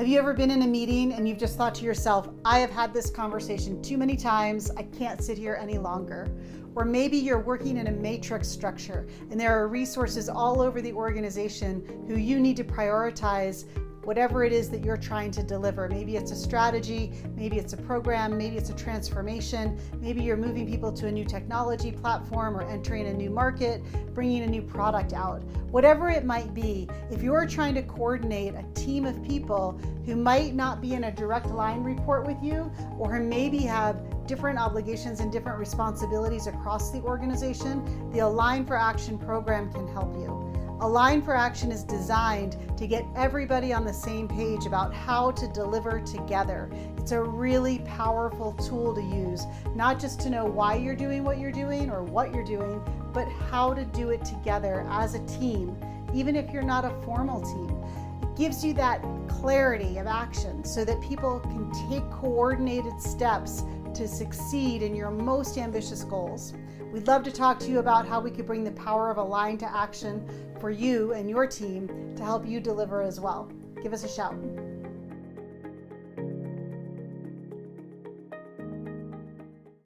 Have you ever been in a meeting and you've just thought to yourself, I have had this conversation too many times, I can't sit here any longer? Or maybe you're working in a matrix structure and there are resources all over the organization who you need to prioritize whatever it is that you're trying to deliver. Maybe it's a strategy, maybe it's a program, maybe it's a transformation, maybe you're moving people to a new technology platform or entering a new market, bringing a new product out. Whatever it might be, if you're trying to coordinate a team of people who might not be in a direct line report with you, or who maybe have different obligations and different responsibilities across the organization, the Align for Action program can help you. Align for Action is designed to get everybody on the same page about how to deliver together. It's a really powerful tool to use, not just to know why you're doing what you're doing or what you're doing, but how to do it together as a team, even if you're not a formal team. It gives you that clarity of action so that people can take coordinated steps to succeed in your most ambitious goals. We'd love to talk to you about how we could bring the power of Align to action for you and your team to help you deliver as well. Give us a shout.